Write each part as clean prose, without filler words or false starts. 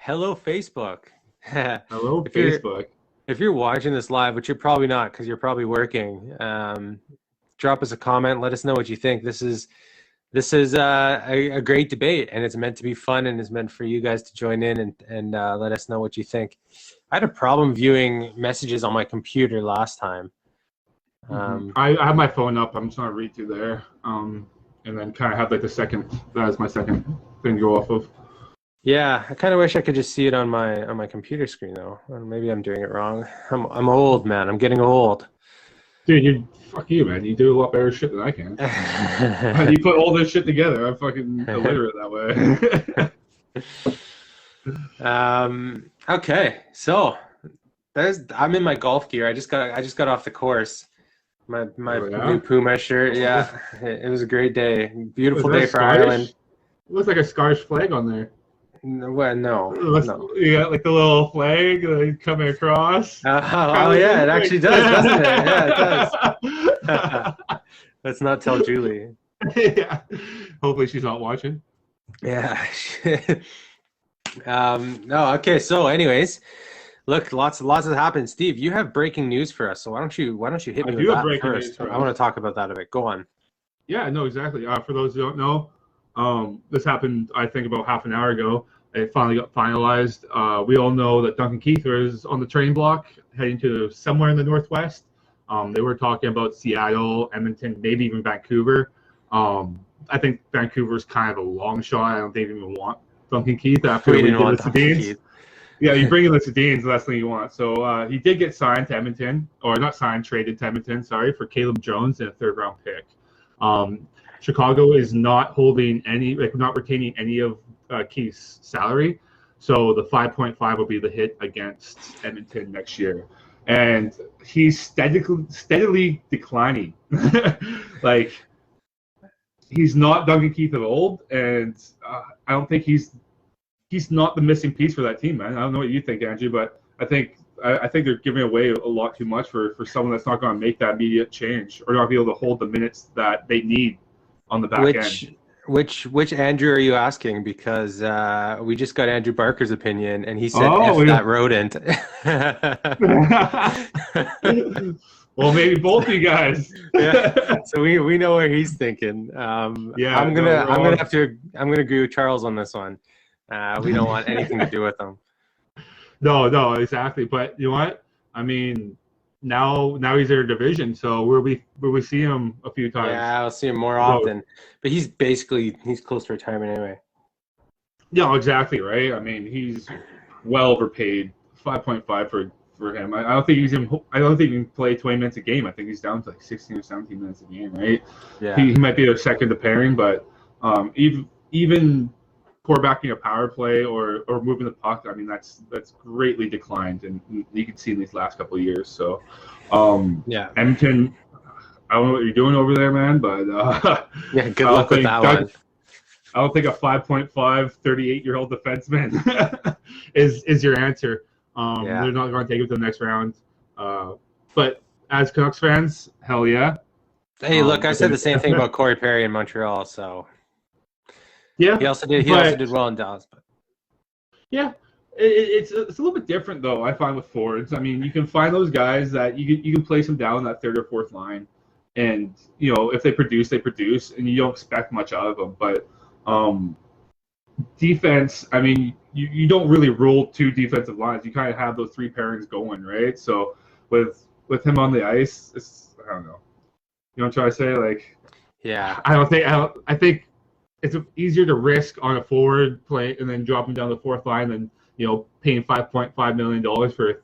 hello, Facebook. Hello, if you're Facebook. if you're watching this live, which you're probably not because you're probably working, drop us a comment. Let us know what you think. This is a great debate, and it's meant to be fun, and it's meant for you guys to join in and let us know what you think. I had a problem viewing messages on my computer last time. I have my phone up. I'm just gonna read through there, and then kind of have like that is my second thing to go off of. Yeah, I kind of wish I could just see it on my computer screen though. Or maybe I'm doing it wrong. I'm old, man. I'm getting old. Dude, fuck you, man. You do a lot better shit than I can. You put all this shit together. I'm fucking illiterate that way. Okay, so I'm in my golf gear. I just got off the course. My new Puma shirt. Yeah, it was a great day. Beautiful day for Ireland. It looks like a Scottish flag on there. No. No. You got like the little flag coming across. Oh yeah, it actually does, doesn't it? Yeah, it does. Let's not tell Julie. Yeah. Hopefully she's not watching. Yeah. No. Okay. So, anyways, look, lots has happened. Steve, you have breaking news for us. So why don't you hit me with that first? I want to talk about that a bit. Go on. Yeah. No. Exactly. For those who don't know. This happened, I think, about half an hour ago. It finally got finalized. We all know that Duncan Keith is on the train block heading to somewhere in the Northwest. They were talking about Seattle, Edmonton, maybe even Vancouver. I think Vancouver's kind of a long shot. I don't think they even want Duncan Keith after we did the Sedins. Yeah, you bring in the Sedins, the last thing you want. So he did get signed to Edmonton, or not signed, traded to Edmonton, for Caleb Jones and a third-round pick. Chicago is not holding not retaining any of Keith's salary, so the 5.5 will be the hit against Edmonton next year, and he's steadily declining. Like he's not Duncan Keith of old, and I don't think he's not the missing piece for that team, man. I don't know what you think, Andrew, but I think they're giving away a lot too much for someone that's not going to make that immediate change or not be able to hold the minutes that they need on the back end. Which Andrew are you asking? Because we just got Andrew Barker's opinion, and he said F that rodent. Well, maybe both of you guys. Yeah. So we know where he's thinking. Yeah, I'm gonna agree with Charles on this one. We don't want anything to do with him. No, exactly. But you know what? I mean, now he's in our division, so will we see him a few times? Yeah, I'll see him more often. But he's close to retirement anyway. Yeah, exactly, right? I mean, he's well overpaid. 5.5 for him. I don't think he can play 20 minutes a game. I think he's down to like 16 or 17 minutes a game, right? Yeah. He might be a second to pairing, but even quarterbacking a power play or moving the puck, I mean, that's greatly declined, and you can see in these last couple of years. So, yeah, Edmonton, I don't know what you're doing over there, man, but yeah, good luck with that one. I don't think a 5.5 38-year-old defenseman is your answer. They're not going to take it to the next round. But as Canucks fans, hell yeah. Hey, look, I said the same thing about Corey Perry in Montreal, so. Yeah, he also did well in Dallas, but yeah, it's a little bit different though. I find with forwards, I mean, you can find those guys that you can place them down that third or fourth line, and if they produce, and you don't expect much out of them. But defense, I mean, you don't really rule two defensive lines. You kind of have those three pairings going, right? So with him on the ice, I don't know. You know what I'm trying to say? Like, yeah, I think. It's easier to risk on a forward play and then drop him down the fourth line than paying $5.5 million for a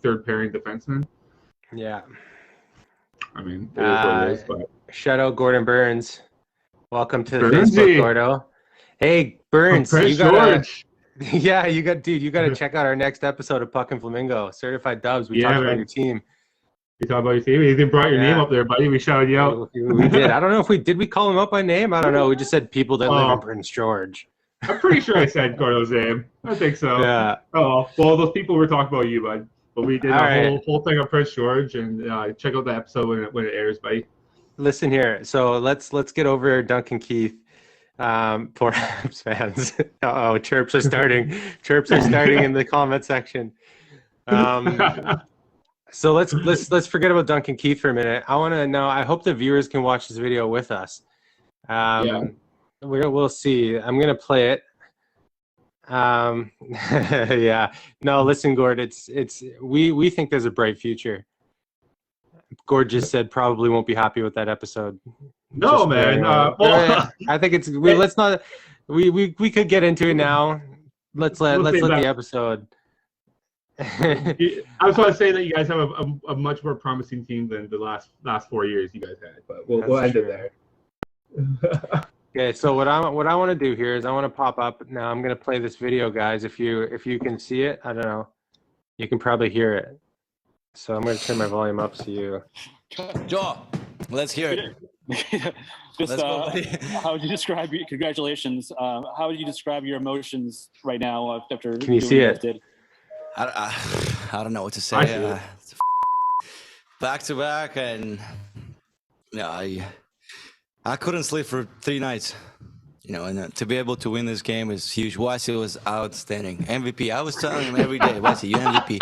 third pairing defenseman. Yeah, I mean, it is what it is. But shout out Gordon Burns. Welcome to the Facebook, Gordo. Hey Burns, you got you got to check out our next episode of Puck and Flamingo, Certified Dubs. We talked about your team. You talk about your team. You even brought your name up there, buddy. We shouted you out. We did. I don't know if did we call him up by name? I don't know. We just said people that live in Prince George. I'm pretty sure I said Gordo's name. I think so. Yeah. Oh, well, those people were talking about you, bud. But we did a whole thing on Prince George, and check out the episode when it airs, buddy. Listen here. So let's get over Duncan Keith. Poor Habs fans. Oh, chirps are starting. Chirps are starting in the comment section. So let's forget about Duncan Keith for a minute. I want to know. I hope the viewers can watch this video with us. Yeah. We'll see. I'm gonna play it. Yeah. No, listen, Gord. We think there's a bright future. Gord just said probably won't be happy with that episode. No, Just man. well, I think it's let's not. We could get into it now. Let's let the episode. I was going to say that you guys have a much more promising team than the last 4 years you guys had, but we'll end it there. Okay, so what I want to do here is I want to pop up now. I'm going to play this video, guys. If you can see it, I don't know. You can probably hear it. So I'm going to turn my volume up so you. Joe, let's hear it. Just how would you describe? Congratulations. How would you describe your emotions right now after? Can you see it? I don't know what to say. Back to back, and I couldn't sleep for 3 nights. And to be able to win this game is huge. Wasi was outstanding. MVP. I was telling him every day, Wasi, you MVP.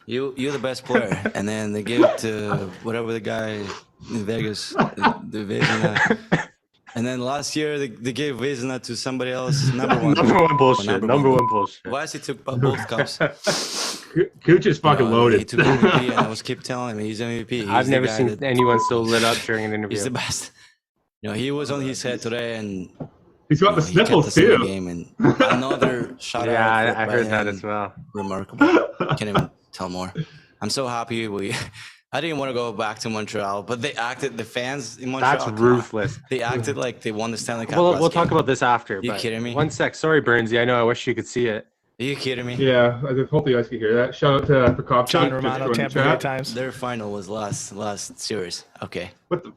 You're the best player. And then they gave it to whatever the guy in Vegas, the Vezina. And then last year they gave Vezina to somebody else. Number one bullshit. Number one bullshit. Wasi took both cups. Cooch is fucking loaded. He took MVP, and I was keep telling him he's MVP. I've never seen anyone so lit up during an interview. He's the best. He was on his head today, and he's got the sniffles too. Game, and another shout out. Yeah, I heard that as well. Remarkable. Can't even tell more. I'm so happy I didn't want to go back to Montreal, but the fans in Montreal. That's ruthless. They acted like they won the Stanley Cup. We'll talk about this after. Are you kidding me? One sec. Sorry, Burnsy. I know. I wish you could see it. Are you kidding me? Yeah, I hope you guys can hear that. Shout out to Prokop. John Romano, Tampa Bay Times. Their final was last series. Okay. What the?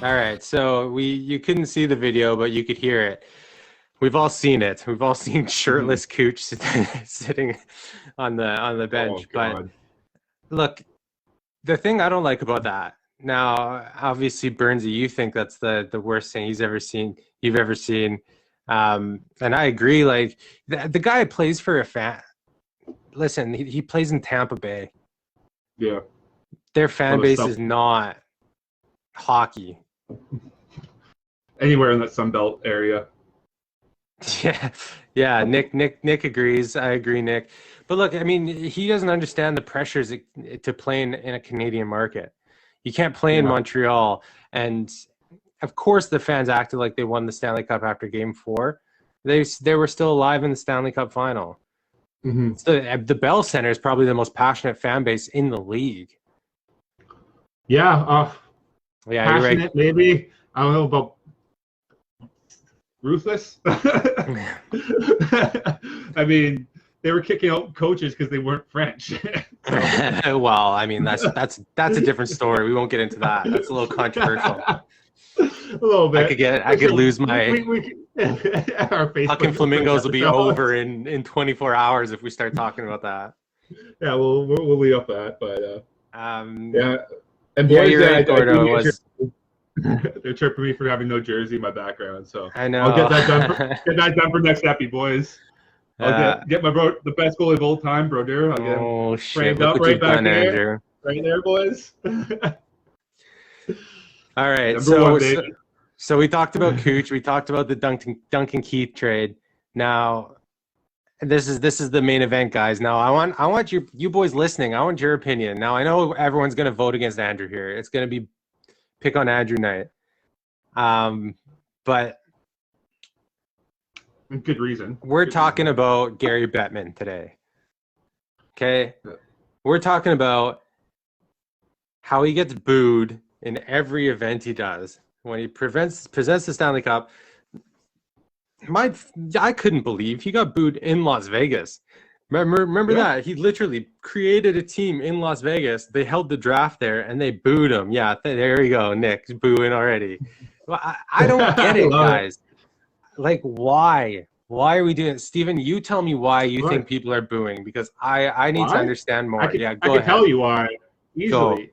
All right. So you couldn't see the video, but you could hear it. We've all seen it. We've all seen shirtless Cooch sitting on the bench. Oh, God. But look, the thing I don't like about that. Now, obviously, Burnsy, you think that's the worst thing you've ever seen. And I agree. Like the guy plays for a fan. Listen, he plays in Tampa Bay. Yeah. Their fan base is not hockey. Anywhere in that Sunbelt area. Yeah. Nick agrees. I agree, Nick. But look, I mean, he doesn't understand the pressures to play in a Canadian market. You can't play in Montreal, and of course, the fans acted like they won the Stanley Cup after Game 4. They were still alive in the Stanley Cup final. Mm-hmm. So the Bell Center is probably the most passionate fan base in the league. Yeah. Yeah, passionate, you're right. Maybe. I don't know about ruthless. I mean, they were kicking out coaches because they weren't French. Well, I mean, that's a different story. We won't get into that. That's a little controversial. A little bit. I could lose my. Our fucking Flamingos will be over in 24 hours if we start talking about that. Yeah, we'll leave up that, but yeah. And boys, yeah, you're right, Gordo. They're tripping me for having no jersey in my background, so I know. I'll get that done for next epi, boys. I'll get my the best goalie of all time, Brodeur. I'll get him framed up right back there. Andrew. Right there, boys. All right, so we talked about Cooch. We talked about the Duncan Keith trade. Now, this is the main event, guys. Now, I want you boys listening. I want your opinion. Now, I know everyone's going to vote against Andrew here. It's going to be pick on Andrew night. But good reason. We're talking about Gary Bettman today. Okay, we're talking about how he gets booed in every event he does. When he presents the Stanley Cup, I couldn't believe he got booed in Las Vegas. Remember that? He literally created a team in Las Vegas. They held the draft there, and they booed him. Yeah, there we go. Nick's booing already. Well, I don't get it, guys. Like, why? Why are we doing it? Steven, you tell me why you think people are booing, because I need to understand more. I can tell you why easily.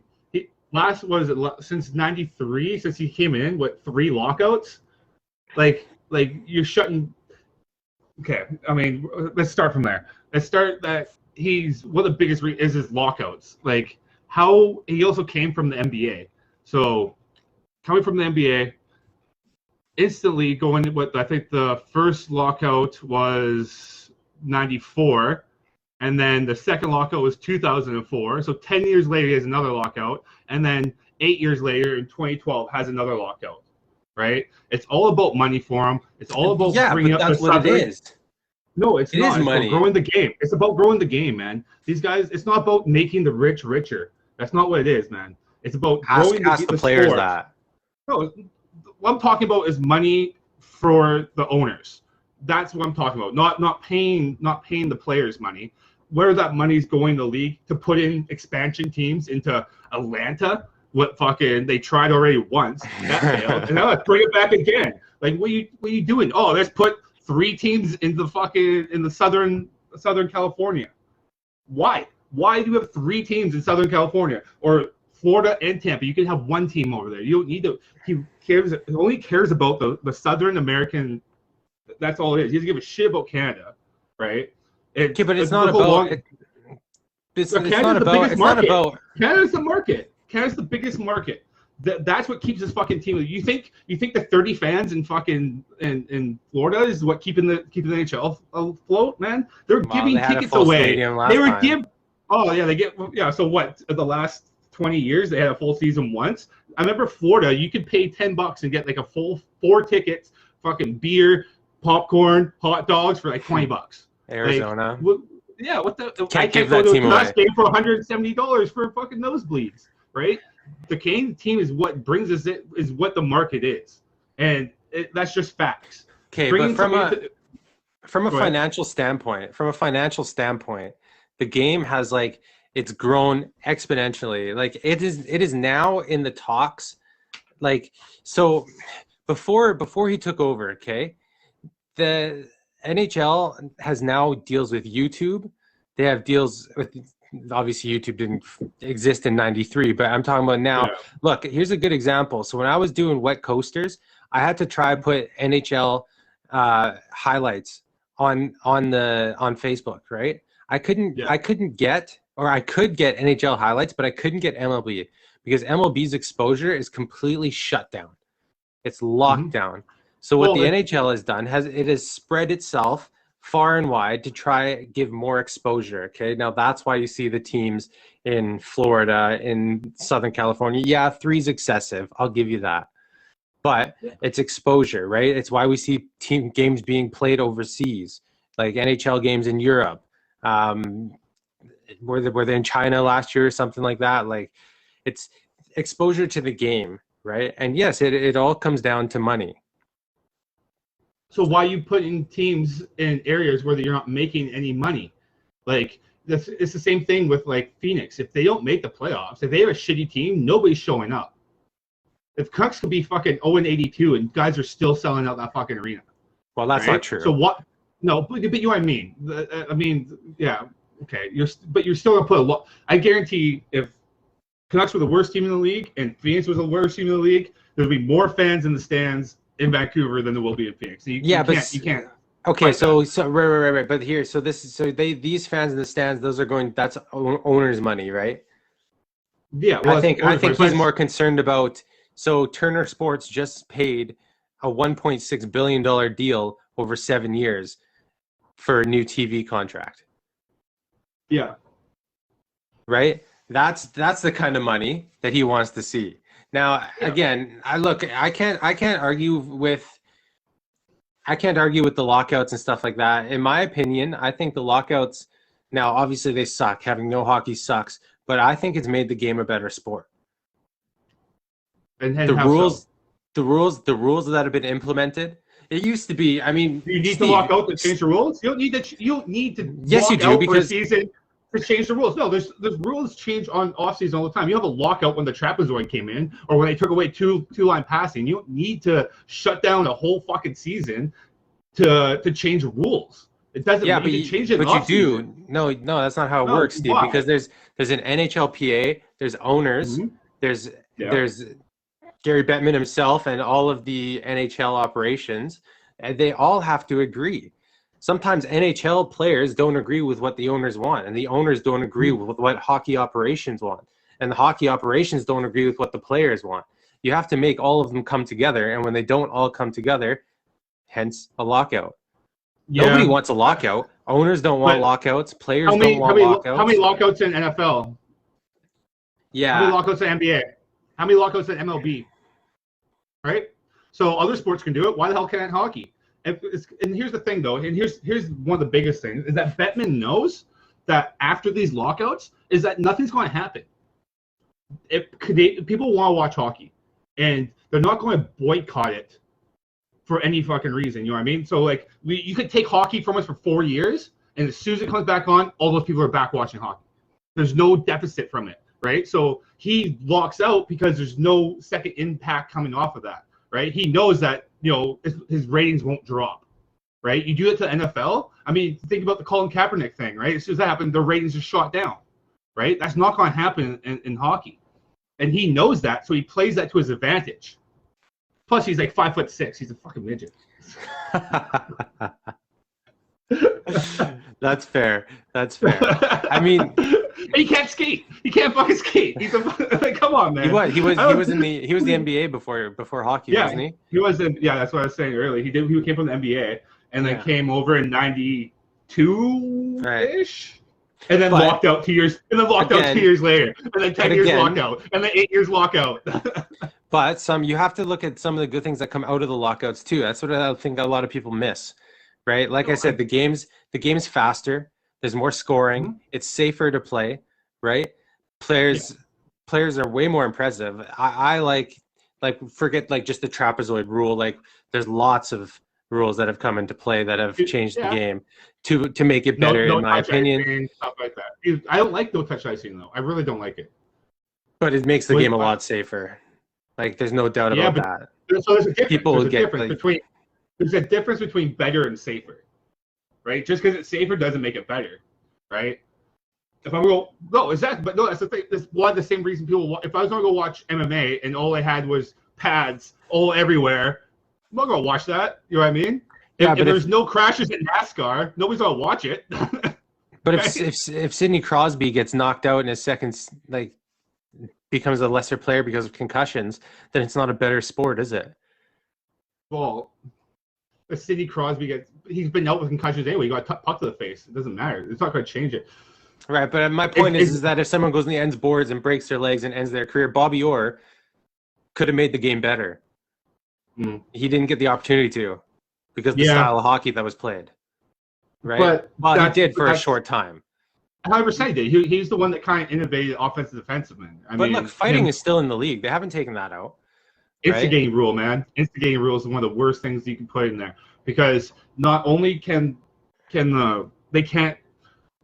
since '93, since he came in, 3 lockouts? Like you're shutting. Okay, I mean, let's start from there. Let's start that he's one of the biggest is his lockouts. Like how he also came from the NBA. So coming from the NBA, instantly going what I think the first lockout was '94, and then the second lockout was 2004. So 10 years later, he has another lockout, and then 8 years later in 2012 has another lockout. Right? It's all about money for him. It's all about bringing up that's the what it is. No, it's not. It's money. about growing the game. It's about growing the game, man. These guys, it's not about making the rich richer. That's not what it is, man. It's about growing ask the players sport. that. No, what I'm talking about is money for the owners. That's what I'm talking about. Not paying the players money. Where that money's going in the league to put in expansion teams into Atlanta. What fucking they tried already once. That failed. And now let's bring it back again. Like what are you doing? Oh, let's put 3 teams in the Southern California. Why? Why do you have 3 teams in Southern California or Florida and Tampa? You can have 1 team over there. You don't need to. He only cares about the Southern American. That's all it is. He doesn't give a shit about Canada, right? Okay, but it's not about. It's not about. Canada's the market. Canada's the biggest market. That's what keeps this fucking team. You think the 30 fans in fucking in Florida is what keeping the NHL afloat, man? They're giving tickets away. They were give. Oh yeah, they get So what? The last 20 years they had a full season once. I remember Florida. You could pay $10 and get like a full 4 tickets, fucking beer, popcorn, hot dogs for like $20. Arizona. Like, what the? Can't give that team away. Game for $170 for fucking nosebleeds, right? The Canadian team is what brings us it is what the market is, and that's just facts. Okay, but from a financial standpoint, the game has it's grown exponentially. Like it is now in the talks. Like so, before he took over, okay, the NHL has now deals with YouTube. They have deals with. Obviously YouTube didn't exist in '93, but I'm talking about now. Yeah. Look, here's a good example. So when I was doing wet coasters, I had to try put NHL highlights on Facebook, right? I could get NHL highlights, but I couldn't get MLB because MLB's exposure is completely shut down. It's locked down. So what the NHL has done has spread itself far and wide to try give more exposure. Okay, now that's why you see the teams in Florida, in Southern California. Yeah, 3's excessive. I'll give you that, but it's exposure, right? It's why we see team games being played overseas, like NHL games in Europe. Were they in China last year or something like that? Like, it's exposure to the game, right? And yes, it all comes down to money. So why are you putting teams in areas where you're not making any money? Like it's the same thing with like Phoenix. If they don't make the playoffs, if they have a shitty team, nobody's showing up. If Canucks could be fucking 0-82 and guys are still selling out that fucking arena. Well, that's not true. So what? No, but you know what I mean. Yeah, okay. You're still gonna put a lot. I guarantee if Canucks were the worst team in the league and Phoenix was the worst team in the league, there'd be more fans in the stands in Vancouver than there will be in Phoenix. You can't. Okay, so right. But here, these fans in the stands, that's owners' money, right? Yeah, well, I think he's more concerned about. So Turner Sports just paid a $1.6 billion deal over 7 years for a new TV contract. Yeah. Right. That's the kind of money that he wants to see. Now, again, I can't argue with the lockouts and stuff like that. In my opinion, I think the lockouts, now obviously they suck. Having no hockey sucks, but I think it's made the game a better sport. And the rules that have been implemented. It used to be. I mean, you need to lock out to change the rules. You don't need to. Yes, you do, because for a season to change the rules. No, there's rules change on off season all the time. You have a lockout when the trapezoid came in, or when they took away two line passing. You don't need to shut down a whole fucking season to change rules. It doesn't. Yeah, but you change it. But you do. Season. No, that's not how it works, Steve. Why? Because there's an NHLPA. There's owners. There's Yeah. there's Gary Bettman himself and all of the NHL operations, and they all have to agree. Sometimes NHL players don't agree with what the owners want, and the owners don't agree with what hockey operations want, and the hockey operations don't agree with what the players want. You have to make all of them come together, and when they don't all come together, hence a lockout. Yeah. Nobody wants a lockout. Owners don't want lockouts. Players don't want lockouts. How many lockouts in NFL? Yeah. How many lockouts in NBA? How many lockouts in MLB? Right? So other sports can do it. Why the hell can't hockey? And here's the thing, though, and here's one of the biggest things, is that Bettman knows that after these lockouts is that nothing's going to happen. People want to watch hockey, and they're not going to boycott it for any fucking reason. You know what I mean? So, like, you could take hockey from us for 4 years, and as soon as it comes back on, all those people are back watching hockey. There's no deficit from it, right? So he locks out because there's no second impact coming off of that, right? He knows that, you know, his ratings won't drop, right? You do it to the NFL. I mean, think about the Colin Kaepernick thing, right? As soon as that happened, the ratings just shot down, right? That's not going to happen in hockey. And he knows that, so he plays that to his advantage. Plus, he's like 5'6". He's a fucking midget. That's fair. I mean, he can't skate. He can't fucking skate. He's like, come on, man. He was the NBA before hockey, wasn't he? He was in. Yeah, that's what I was saying earlier. He came from the NBA and then came over in '92 ish. And then locked out 2 years. And then locked out 2 years later. And then 10 years lockout. And then 8 years lockout. But you have to look at some of the good things that come out of the lockouts too. That's what I think a lot of people miss, right? Like I said, the game's faster. There's more scoring. Mm-hmm. It's safer to play, right? Players are way more impressive. I like forget like just the trapezoid rule. Like there's lots of rules that have come into play that have changed the game to make it better, in my opinion. Stuff like that. I don't like no touch icing though. I really don't like it. But it makes the game a lot safer. Like there's no doubt about that. So there's a difference. There's a difference between better and safer, right? Just because it's safer doesn't make it better, right? If I'm going, that's the thing. That's one of the same reason people. If I was going to go watch MMA and all I had was pads all everywhere, I'm not going to watch that. You know what I mean? If there's no crashes in NASCAR, nobody's going to watch it. But if Sidney Crosby gets knocked out in his seconds, like becomes a lesser player because of concussions, then it's not a better sport, is it? Well, if Sidney Crosby he's been out with concussions anyway. You got puck to the face. It doesn't matter. It's not going to change it. Right, but my point is that if someone goes in the ends boards and breaks their legs and ends their career, Bobby Orr could have made the game better. He didn't get the opportunity to because of the style of hockey that was played. Right? But he did for a short time. 100% he did. He's the one that kind of innovated offensive defenseman. But look, fighting is still in the league. They haven't taken that out. Instigating rule, man. Instigating rule is one of the worst things you can put in there because not only they can't.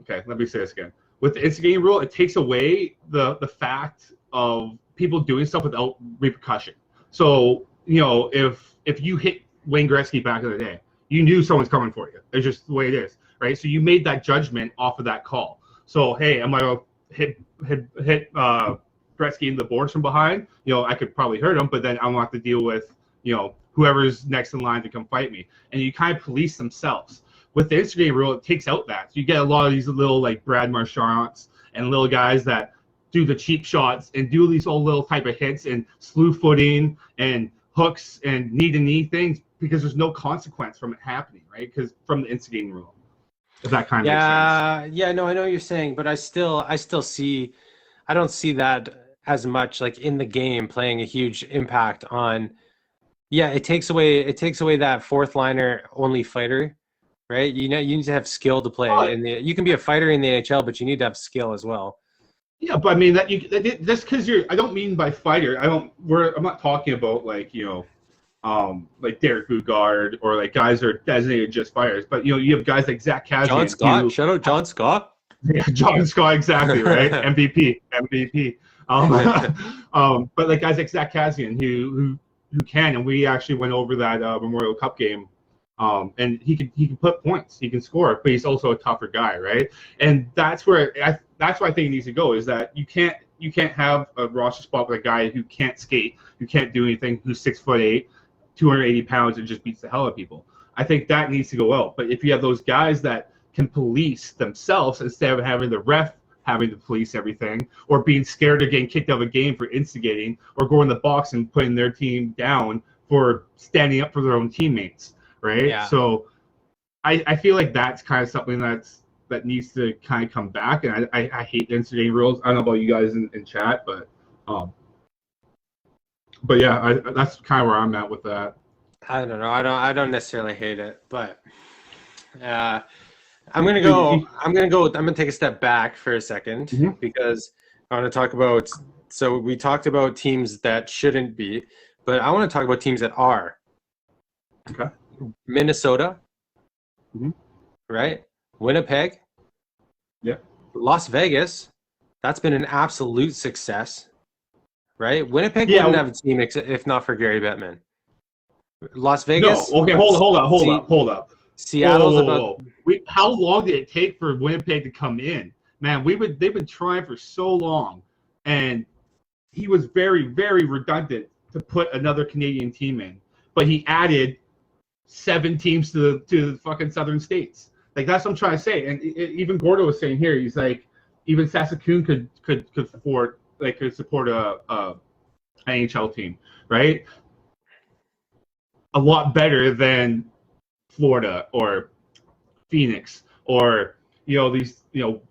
Okay, let me say this again. With the instigating rule, it takes away the fact of people doing stuff without repercussion. So if you hit Wayne Gretzky back in the day, you knew someone's coming for you. It's just the way it is, right? So you made that judgment off of that call. So hey, am I gonna hit Gretzky in the boards from behind? I could probably hurt him, but then I'm gonna have to deal with whoever's next in line to come fight me. And you kind of police themselves. With the instigating rule, it takes out that. So you get a lot of these little like Brad Marchands and little guys that do the cheap shots and do these old little type of hits and slew footing and hooks and knee-to-knee things because there's no consequence from it happening, right? Because from the instigating rule. If that kind of makes sense. Yeah, no, I know what you're saying, but I don't see that as much like in the game playing a huge impact on. Yeah, it takes away that fourth liner only fighter, right? You need to have skill to play. You can be a fighter in the NHL, but you need to have skill as well. Yeah, but I mean that's because I don't mean by fighter. I'm not talking about like like Derek Bugard or like guys that are designated just fighters. But you have guys like Zach Kassian. John Scott. Shout out John Scott. Yeah, John Scott, exactly, right? MVP. But like guys like Zach Kassian who can, and we actually went over that Memorial Cup game. And he can put points, he can score, but he's also a tougher guy, right? And that's where I think it needs to go, is that you can't you can't have a roster spot with a guy who can't skate, who can't do anything, who's 6'8", 280 pounds, and just beats the hell out of people. I think that needs to go out. But if you have those guys that can police themselves instead of having the ref having to police everything, or being scared of getting kicked out of a game for instigating, or going in the box and putting their team down for standing up for their own teammates, right? Yeah. So I feel like that's kind of something that needs to kind of come back. And I hate the instigating rules. I don't know about you guys in chat, but yeah, that's kind of where I'm at with that. I don't know. I don't necessarily hate it, but I'm gonna take a step back for a second because I want to talk about. So we talked about teams that shouldn't be, but I want to talk about teams that are. Okay. Minnesota. Right. Winnipeg. Yeah. Las Vegas. That's been an absolute success. Right. Winnipeg wouldn't have a team if not for Gary Bettman. Las Vegas. No. Okay. Hold up. Seattle's how long did it take for Winnipeg to come in? Man, they've been trying for so long, and he was very, very redundant to put another Canadian team in. But he added 7 teams to the fucking southern states. Like, that's what I'm trying to say. And even Gordo was saying here, he's like, even Saskatoon could support a NHL team, right? A lot better than Florida or Phoenix or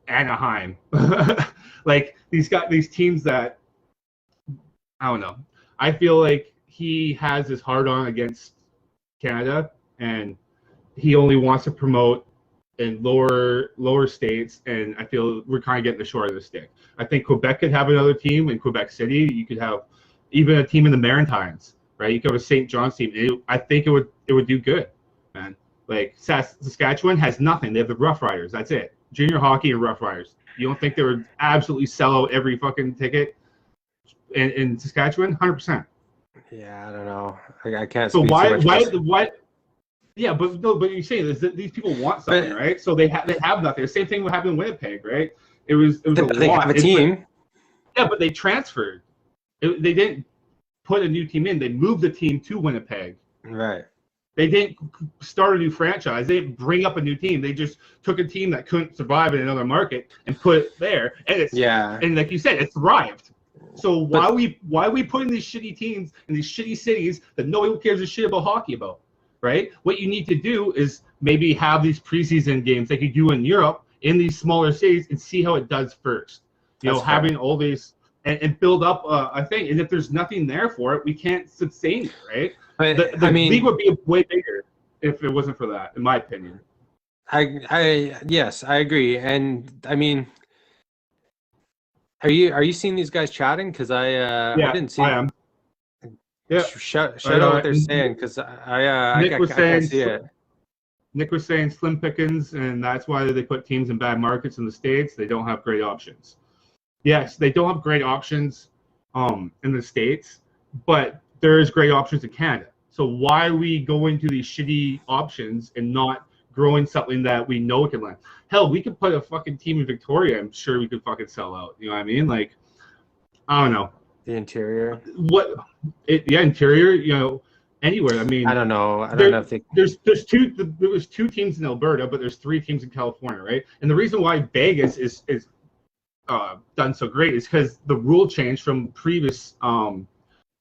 Anaheim. Like, these teams that, I don't know. I feel like he has his heart on against Canada, and he only wants to promote in lower states, and I feel we're kind of getting the short of the stick. I think Quebec could have another team in Quebec City. You could have even a team in the Maritimes, right? You could have a St. John's team. I think it would do good, man. Like, Saskatchewan has nothing. They have the Rough Riders. That's it. Junior hockey and Rough Riders. You don't think they would absolutely sell out every fucking ticket in Saskatchewan? 100%. Yeah, I don't know. I can't. So why? Yeah, but you're saying is that these people want something, right? So they have nothing. The same thing would happen in Winnipeg, right? It was a lot. They have a team. Yeah, but they transferred. They didn't put a new team in. They moved the team to Winnipeg. Right. They didn't start a new franchise. They didn't bring up a new team. They just took a team that couldn't survive in another market and put it there. And and like you said, it thrived. So why are we putting these shitty teams in these shitty cities that nobody cares a shit about hockey about, right? What you need to do is maybe have these preseason games like you do in Europe in these smaller cities and see how it does first. Having all these and build up a thing. And if there's nothing there for it, we can't sustain it, right? But the league would be way bigger if it wasn't for that, in my opinion. Yes, I agree. And I mean, are you seeing these guys chatting? Because I didn't see. I am. Yeah. Shout out what they're saying, because I can't see it. Nick was saying slim pickings, and that's why they put teams in bad markets in the States. They don't have great options. Yes, they don't have great options in the States, but there is great options in Canada. So why are we going to these shitty options and not growing something that we know can land? Hell, we could put a fucking team in Victoria. I'm sure we could fucking sell out. You know what I mean? Like, I don't know. The interior. Interior. Anywhere. I mean, I don't know. I don't know if they. There was 2 teams in Alberta, but there's 3 teams in California, right? And the reason why Vegas is done so great is because the rule changed from previous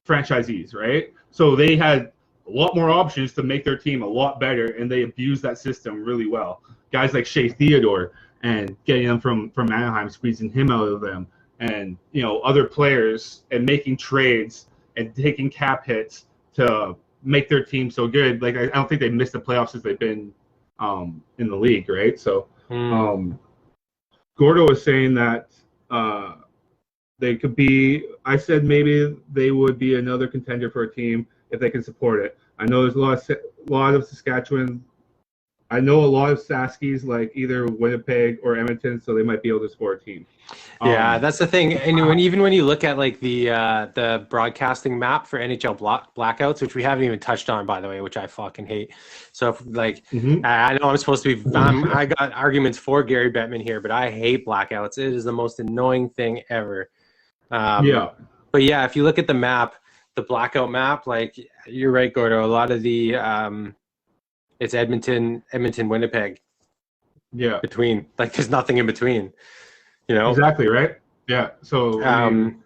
franchisees, right? So they had a lot more options to make their team a lot better, and they abused that system really well. Guys like Shea Theodore and getting them from Anaheim, squeezing him out of them, and other players, and making trades and taking cap hits to make their team so good. Like, I don't think they've missed the playoffs since they've been in the league, right? So Gordo was saying that they could be. I said maybe they would be another contender for a team if they can support it. I know there's a lot of Saskatchewan. I know a lot of Saskies like either Winnipeg or Edmonton, so they might be able to support a team. Yeah, that's the thing. And even when you look at like the broadcasting map for NHL blackouts, which we haven't even touched on, by the way, which I fucking hate. So I know I'm supposed to be. I got arguments for Gary Bettman here, but I hate blackouts. It is the most annoying thing ever. Yeah. But yeah, if you look at the map, the blackout map, like you're right, Gordo. A lot of the it's Edmonton, Winnipeg. Yeah. Between, like, there's nothing in between. You know. Exactly right. Yeah. So I mean,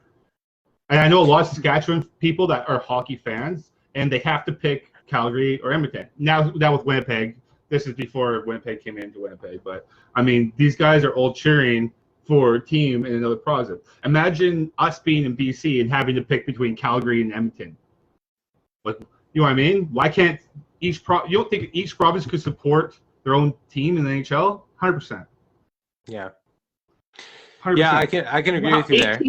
and I know a lot of Saskatchewan people that are hockey fans, and they have to pick Calgary or Edmonton. Now with Winnipeg, this is before Winnipeg came into Winnipeg, but I mean, these guys are all cheering for a team in another province. Imagine us being in BC and having to pick between Calgary and Edmonton. Like, you know what I mean? Why can't you don't think each province could support their own team in the NHL? 100%. Yeah. 100%. Yeah, I can agree with you there.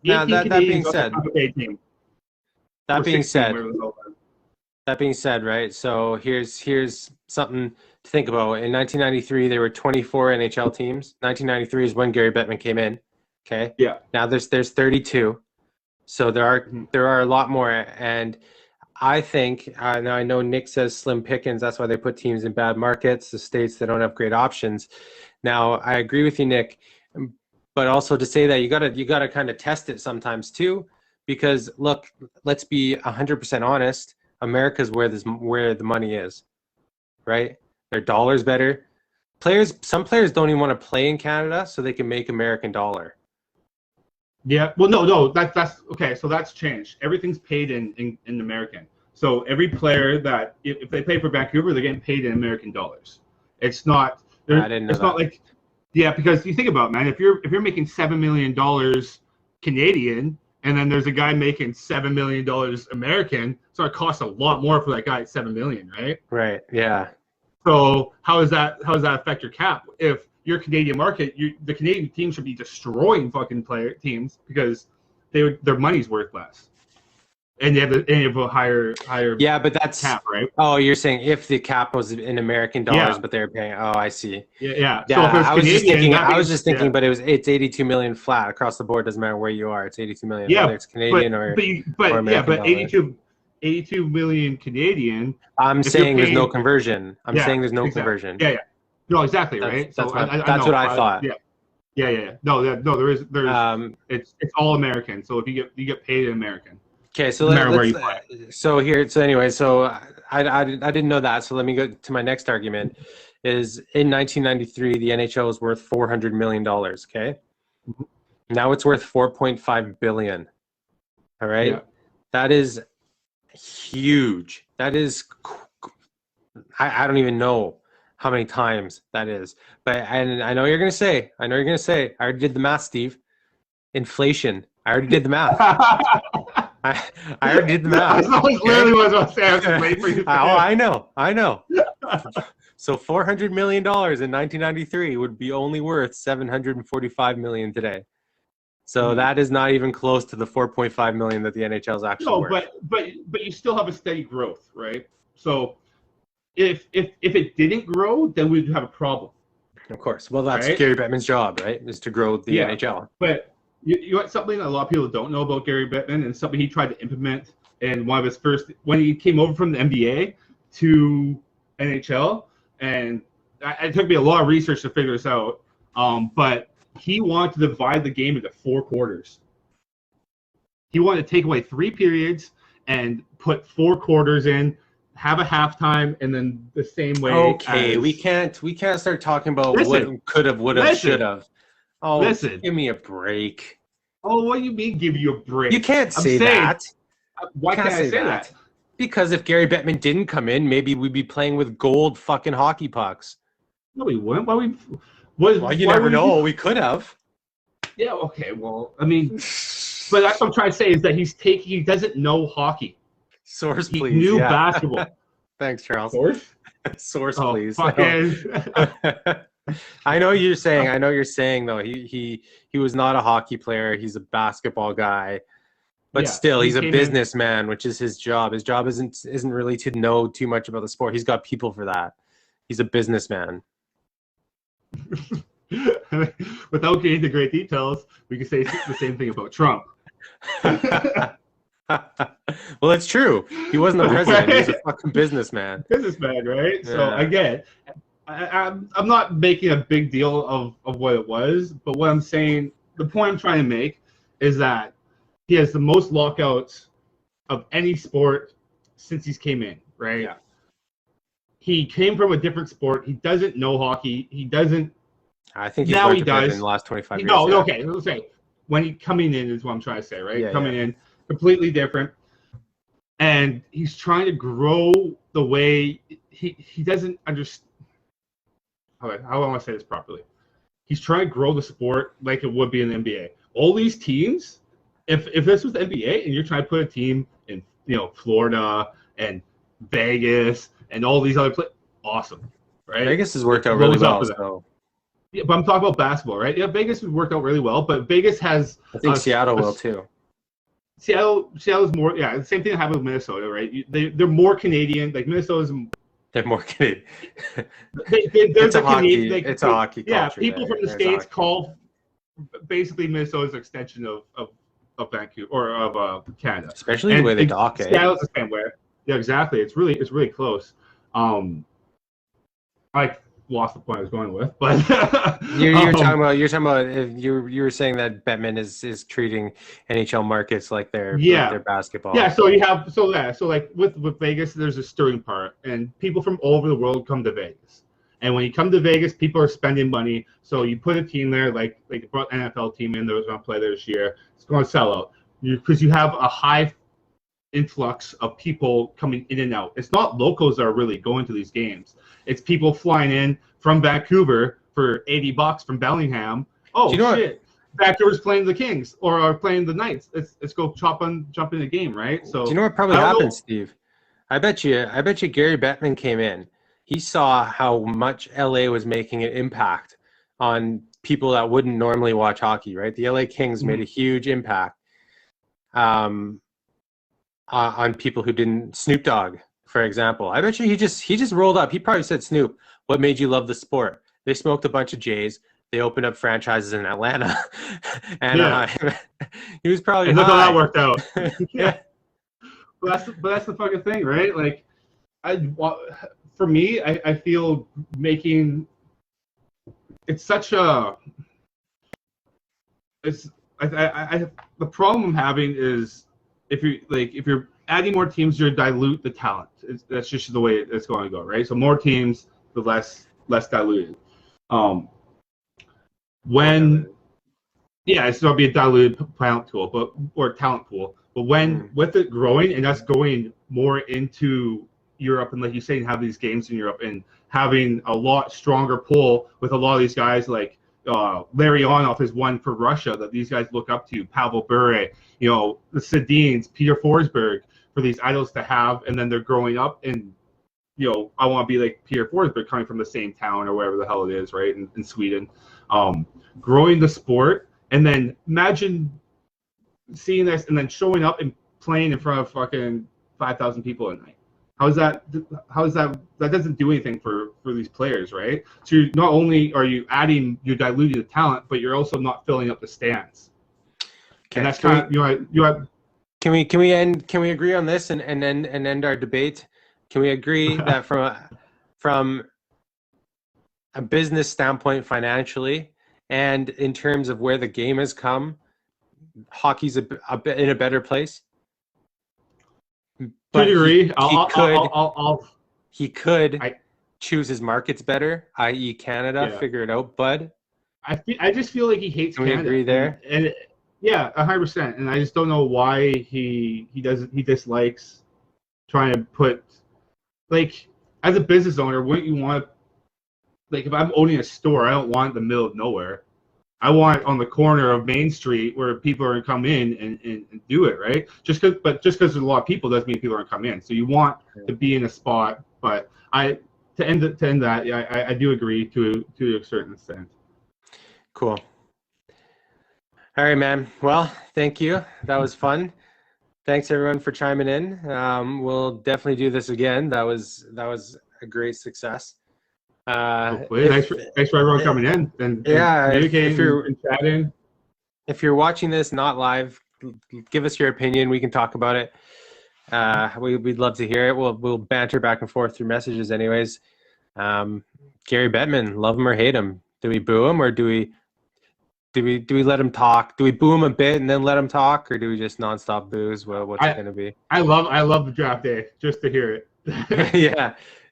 Now that being said, right? So here's something to think about. In 1993, there were 24 NHL teams. 1993 is when Gary Bettman came in. Okay. Yeah. Now there's 32, so there are a lot more. And I think now I know Nick says slim pickings. That's why they put teams in bad markets, the states that don't have great options. Now I agree with you, Nick, but also to say that you gotta kind of test it sometimes too, because look, let's be 100% honest. America's where the money is, right? Their dollar's better. Some players don't even want to play in Canada so they can make American dollar. Yeah. Well, no, that's okay. So that's changed. Everything's paid in American. So every player that if they play for Vancouver, they're getting paid in American dollars. It's not. I didn't know it's that. not like, yeah, because you think about it, man. If you're making $7 million Canadian, and then there's a guy making $7 million American, so it costs a lot more for that guy at $7 million, right? Right. Yeah. So how does that affect your cap? If your Canadian market, the Canadian team should be destroying fucking teams because their money's worth less, and they have a higher. Yeah, but that's cap, right? Oh, you're saying if the cap was in American dollars, but they're paying. Oh, I see. Yeah. So I was just thinking, but it's 82 million flat across the board. Doesn't matter where you are. It's 82 million. Yeah, whether it's Canadian or American dollars. 82 million Canadian. I'm saying there's no conversion. I'm saying there's no conversion. Yeah. No, exactly, right? That's what I thought. Yeah. No, there's it's all American. So if you get paid in American. Okay, so I didn't know that. So let me go to my next argument. Is in 1993 the NHL was worth $400 million. Okay, now it's worth 4.5 billion. All right, that is huge. That is, I don't even know how many times that is. But I know you're gonna say. I already did the math, Steve. Inflation. I already did the math. I already did the math. That's literally what I was saying. For you. I know. So $400 million in 1993 would be only worth $745 million today. So that is not even close to the 4.5 million that the NHL is actually worth. but you still have a steady growth, right? So if it didn't grow, then we'd have a problem. Of course. Well, that's Gary Bettman's job, right? Is to grow the NHL. But you know something that a lot of people don't know about Gary Bettman, and something he tried to implement in one of his first when he came over from the NBA to NHL, and it took me a lot of research to figure this out. But he wanted to divide the game into 4 quarters. He wanted to take away 3 periods and put 4 quarters in, have a halftime, and then the same way. Okay, we can't start talking about what could have, would have, should have. Oh, listen, give me a break. Oh, what do you mean give you a break? You can't say that. Why can't I say that? Because if Gary Bettman didn't come in, maybe we'd be playing with gold fucking hockey pucks. No, we wouldn't. You never know. We could have. Yeah, okay, well, I mean, but that's what I'm trying to say is that he doesn't know hockey. Source, he please. He knew basketball. Thanks, Charles. Source, please. Fucking. I know you're saying though he was not a hockey player. He's a basketball guy, but still he's a businessman, which is his job. His job isn't really to know too much about the sport. He's got people for that. He's a businessman. Without getting into great details, we could say the same thing about Trump. Well, it's true. He wasn't the president. He was a fucking businessman. Businessman, right? Yeah. So again, I'm not making a big deal of what it was, but what I'm saying, the point I'm trying to make is that he has the most lockouts of any sport since he's came in, right? Yeah. He came from a different sport. He doesn't know hockey. He doesn't. I think he's Now learned he a bit does. in the last 25 years. No, yeah. okay. Let's say when he coming in is what I'm trying to say, right? Yeah, Coming in completely different, and he's trying to grow the way he doesn't understand. How do I want to say this properly? He's trying to grow the sport like it would be in the NBA. All these teams, if this was the NBA and you're trying to put a team in Florida and Vegas and all these other places, awesome, right? Vegas has worked out really well. So. Yeah, but I'm talking about basketball, right? Yeah, Vegas has worked out really well, but Vegas has. I think Seattle will too. Seattle's more, yeah. The same thing that happened with Minnesota, right? They're more Canadian. Like Minnesota's. They're more Canadian. It's a hockey. It's a hockey culture. Yeah, people from the States call basically Minnesota's an extension of Vancouver or of Canada. Especially the way they dock it. Seattle's the same way. Yeah, exactly. It's really close. I lost the point I was going with, but you're talking about you were saying that Bettman is treating NHL markets like their basketball. Yeah, so you have so like with Vegas, there's a stirring part, and people from all over the world come to Vegas. And when you come to Vegas, people are spending money. So you put a team there, like they brought an NFL team in that was going to play there this year. It's going to sell out because you have a high influx of people coming in and out. It's not locals that are really going to these games. It's people flying in from Vancouver for $80 from Bellingham. Oh, shit. Vancouver's playing the Kings or are playing the Knights. Let's go jump in the game, right? So do you know what probably happened, Steve? I bet you Gary Bettman came in. He saw how much LA was making an impact on people that wouldn't normally watch hockey, right? The LA Kings made a huge impact on people who didn't. Snoop Dogg, for example. I bet you he just rolled up. He probably said, Snoop, what made you love the sport? They smoked a bunch of Jays. They opened up franchises in Atlanta. And he was probably and look how that worked out. Yeah. But that's the fucking thing, right? Like, for me, I feel making it's such a the problem I'm having is if you're adding more teams, you dilute the talent. That's just the way it's going to go, right? So more teams, the less diluted. It's going to be a diluted talent pool, or talent pool. But when with it growing and us going more into Europe, and like you say, have these games in Europe and having a lot stronger pull with a lot of these guys like Larry Onoff is one for Russia that these guys look up to, Pavel Bure, the Sedins, Peter Forsberg, for these idols to have, and then they're growing up and I want to be like Peter Forsberg coming from the same town or wherever the hell it is, right, in Sweden, growing the sport, and then imagine seeing this and then showing up and playing in front of fucking 5,000 people a night. How is that? That doesn't do anything for these players, right? So not only are you diluting the talent, but you're also not filling up the stands. Okay, and that's Can we agree on this and end our debate? Can we agree that from a business standpoint, financially, and in terms of where the game has come, hockey's a bit in a better place? But he could choose his markets better, i.e. Canada, figure it out, bud. I just feel like he hates Canada. Can we agree there? And 100%. And I just don't know why he dislikes trying to put, like, as a business owner, wouldn't you want, like, if I'm owning a store, I don't want it in the middle of nowhere. I want it on the corner of Main Street where people are going to come in and do it, right? Just because there's a lot of people doesn't mean people are going to come in. So you want to be in a spot, but to end that, I do agree to a certain extent. Cool. All right, man. Well, thank you. That was fun. Thanks everyone for chiming in. We'll definitely do this again. That was a great success. Thanks for everyone coming in and communicating and chatting. If you're watching this not live, give us your opinion. We can talk about it. We'd love to hear it. We'll banter back and forth through messages anyways. Gary Bettman, love him or hate him. Do we boo him or do Do we let him talk? Do we boo him a bit and then let him talk, or do we just nonstop boos? What's it going to be? I love the draft day just to hear it.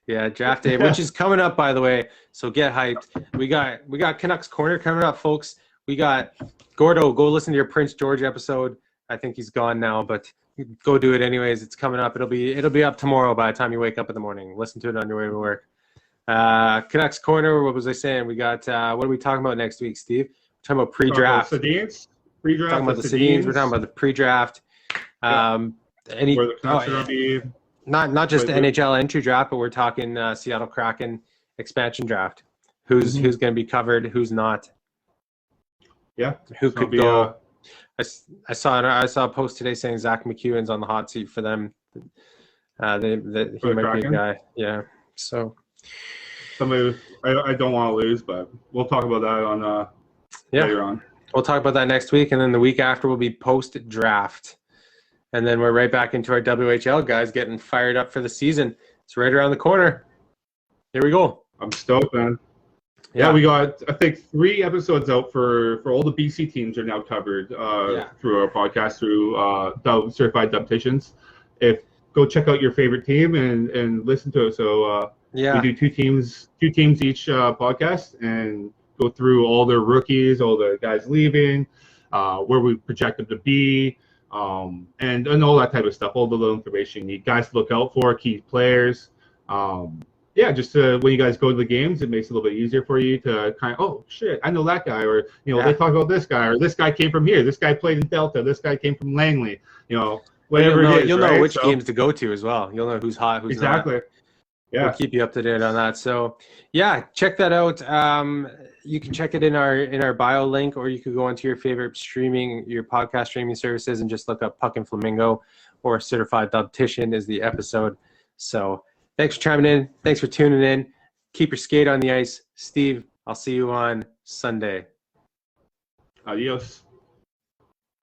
yeah, draft day, which is coming up, by the way. So get hyped. We got Canucks Corner coming up, folks. We got Gordo. Go listen to your Prince George episode. I think he's gone now, but go do it anyways. It's coming up. It'll be up tomorrow by the time you wake up in the morning. Listen to it on your way to work. Canucks Corner. What was I saying? We got what are we talking about next week, Steve? We're talking about pre-draft. Sedins. Pre-draft. Talking about the Sedins. We're talking about the pre-draft. Where the Canucks are going to be. Not just the NHL entry draft, but we're talking Seattle Kraken expansion draft. Who's going to be covered? Who's not? Yeah. Who could go? I saw a post today saying Zach McEwen's on the hot seat for them. He might be a guy. Yeah. So. Somebody I don't want to lose, but we'll talk about that on later on. We'll talk about that next week, and then the week after will be post-draft. And then we're right back into our WHL guys getting fired up for the season. It's right around the corner. Here we go. I'm stoked, man. Yeah, we got, I think, 3 episodes out for all the BC teams are now covered through our podcast, through Certified Dubticians. Go check out your favorite team and listen to it. So we do 2 teams each podcast, and go through all their rookies, all the guys leaving, where we project them to be, and all that type of stuff, all the little information you need, guys to look out for, key players. Just when you guys go to the games, it makes it a little bit easier for you to kind of, oh shit, I know that guy, or they talk about this guy, or this guy came from here, this guy played in Delta, this guy came from Langley, whatever you'll know which games to go to as well. You'll know who's hot, who's not. Exactly. Yeah. We'll keep you up to date on that. So check that out. You can check it in our bio link, or you could go onto your favorite your podcast streaming services and just look up Puck and Flamingo, or Certified Dubtician is the episode. So thanks for chiming in. Thanks for tuning in. Keep your skate on the ice. Steve, I'll see you on Sunday. Adios.